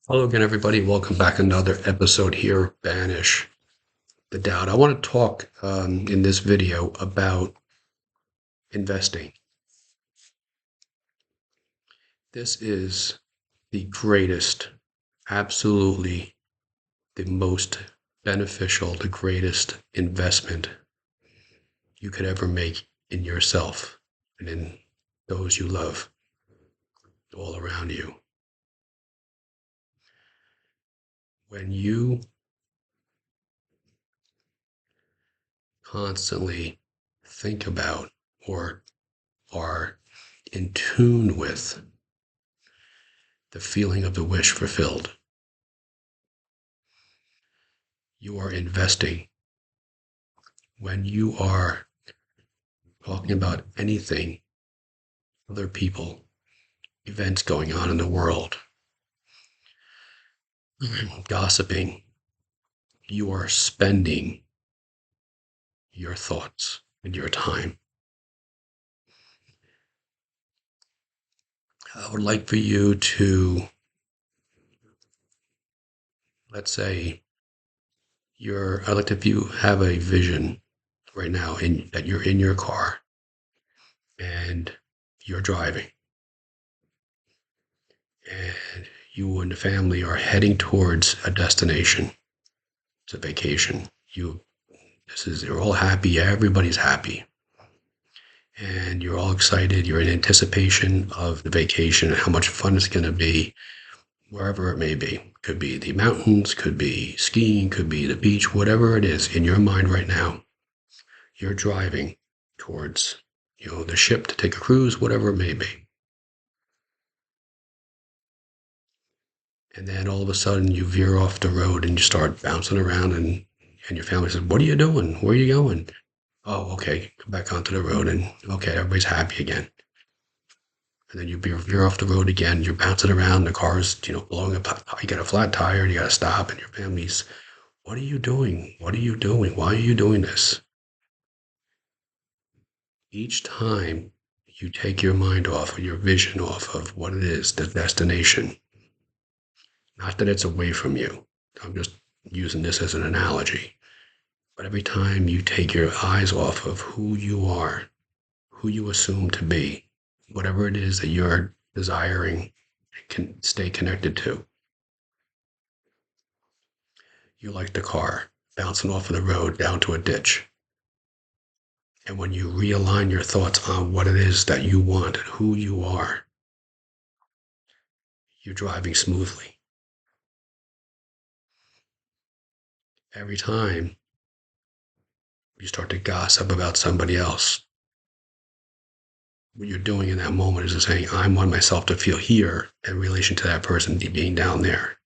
Hello again, everybody. Welcome back. Another episode here, Banish the Doubt. I want to talk in this video about investing. This is the greatest, absolutely the most beneficial, the greatest investment you could ever make in yourself and in those you love all around you. When you constantly think about or are in tune with the feeling of the wish fulfilled, you are investing. When you are talking about anything, other people, events going on in the world, gossiping, you are spending your thoughts and your time. I would like for you to, let's say, I'd like if you have a vision right now that you're in your car and you're driving and you and the family are heading towards a destination. It's a vacation. You're all happy. Everybody's happy. And you're all excited. You're in anticipation of the vacation and how much fun it's going to be, wherever it may be. Could be the mountains, could be skiing, could be the beach, whatever it is in your mind right now. You're driving towards, the ship to take a cruise, whatever it may be. And then all of a sudden you veer off the road and you start bouncing around and your family says, "What are you doing? Where are you going?" "Oh, okay, come back onto the road," and okay, everybody's happy again. And then you veer off the road again. You're bouncing around. The car's, blowing up. You got a flat tire. You got to stop. And your family's, "What are you doing? What are you doing? Why are you doing this?" Each time you take your mind off or your vision off of what it is, the destination, not that it's away from you. I'm just using this as an analogy. But every time you take your eyes off of who you are, who you assume to be, whatever it is that you're desiring can stay connected to. You're like the car bouncing off of the road down to a ditch. And when you realign your thoughts on what it is that you want and who you are, you're driving smoothly. Every time you start to gossip about somebody else, what you're doing in that moment is just saying, "I want myself to feel here in relation to that person being down there."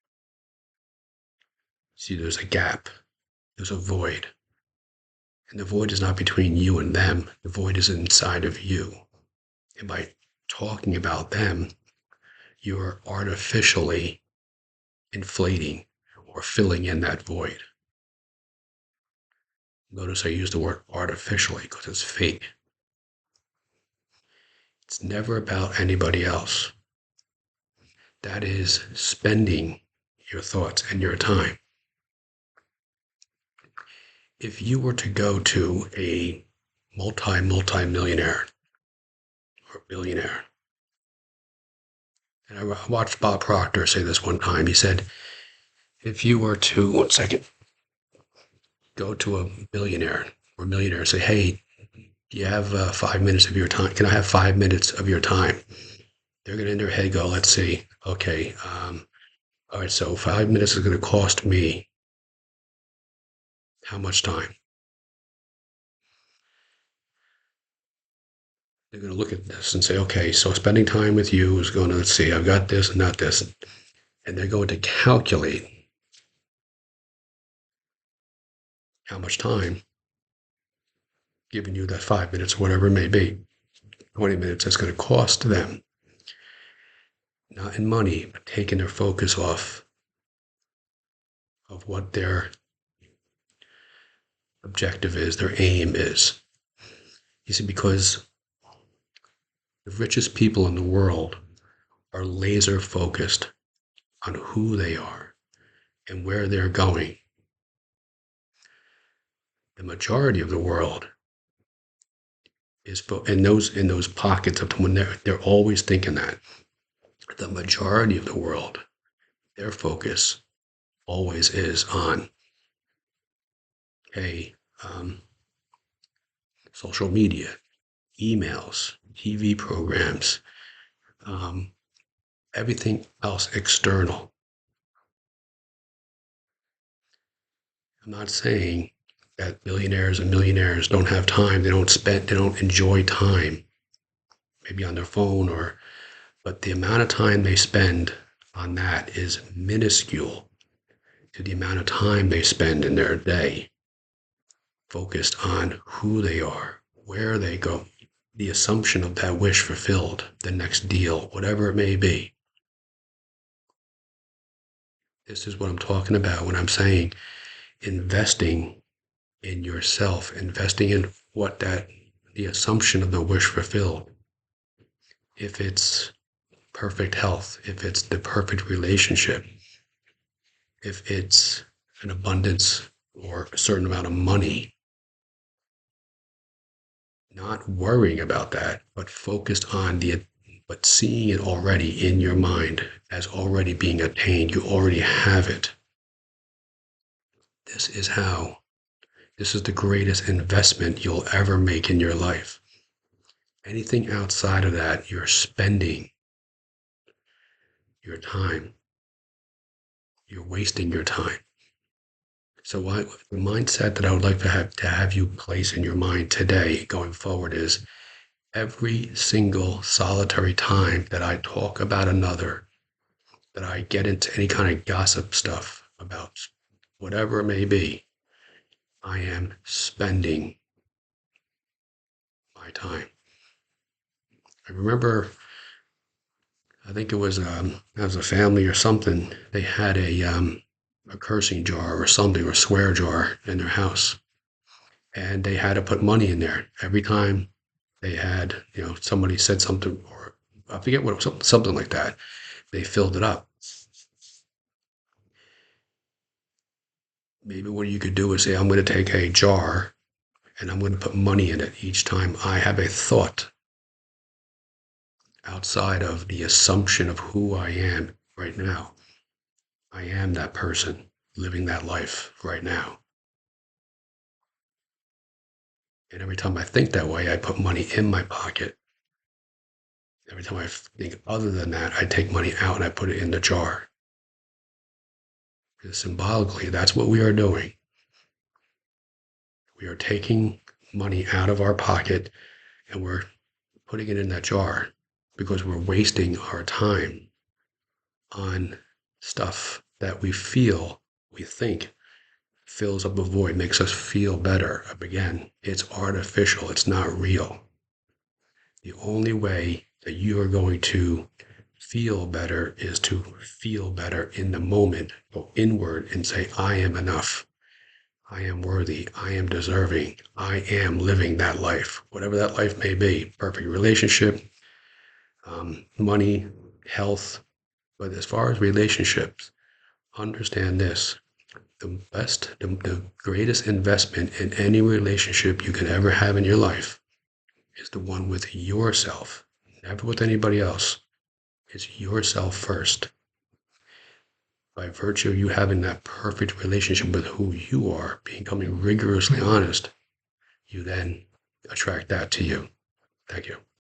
See, there's a gap, there's a void. And the void is not between you and them, the void is inside of you. And by talking about them, you're artificially inflating or filling in that void. Notice I use the word artificially because it's fake. It's never about anybody else. That is spending your thoughts and your time. If you were to go to a multi-millionaire or billionaire, and I watched Bob Proctor say this one time, he said, if you were to, one second, go to a billionaire or millionaire and say, "Hey, do you have 5 minutes of your time? Can I have 5 minutes of your time?" They're going to in their head go, "Let's see. Okay. All right. So 5 minutes is going to cost me how much time?" They're going to look at this and say, "Okay, so spending time with you is going to, let's see, I've got this and not this." And they're going to calculate how much time, giving you that 5 minutes, whatever it may be, 20 minutes, that's going to cost them. Not in money, but taking their focus off of what their objective is, their aim is. You see, because the richest people in the world are laser focused on who they are and where they're going. The majority of the world is in those pockets of when they're always thinking that. The majority of the world, their focus always is on a social media, emails, TV programs, um, everything else external. I'm not saying that billionaires and millionaires don't have time. They don't enjoy time, maybe on their phone but the amount of time they spend on that is minuscule to the amount of time they spend in their day focused on who they are, where they go, the assumption of that wish fulfilled, the next deal, whatever it may be. This is what I'm talking about when I'm saying investing in yourself, investing in the assumption of the wish fulfilled. If it's perfect health, if it's the perfect relationship, if it's an abundance or a certain amount of money, not worrying about that, but focused on but seeing it already in your mind as already being attained. You already have it. This is how, this is the greatest investment you'll ever make in your life. Anything outside of that, you're spending your time. You're wasting your time. So the mindset that I would like to have you place in your mind today going forward is every single solitary time that I talk about another, that I get into any kind of gossip stuff about whatever it may be, I am spending my time. I remember, I think it was as a family or something, they had a cursing jar or something or swear jar in their house, and they had to put money in there every time they had, somebody said something, or I forget what it was, something like that. They filled it up. Maybe what you could do is say, I'm going to take a jar and I'm going to put money in it each time I have a thought outside of the assumption of who I am right now. I am that person living that life right now. And every time I think that way, I put money in my pocket. Every time I think other than that, I take money out and I put it in the jar. Because symbolically, that's what we are doing. We are taking money out of our pocket and we're putting it in that jar because we're wasting our time on stuff that we think fills up a void, makes us feel better. Again, it's artificial, it's not real. The only way that you are going to feel better is to feel better in the moment, go inward and say, I am enough. I am worthy. I am deserving. I am living that life, whatever that life may be. Perfect relationship, money, health. But as far as relationships, understand this. The greatest investment in any relationship you could ever have in your life is the one with yourself, never with anybody else. It's yourself first. By virtue of you having that perfect relationship with who you are, becoming rigorously honest, you then attract that to you. Thank you.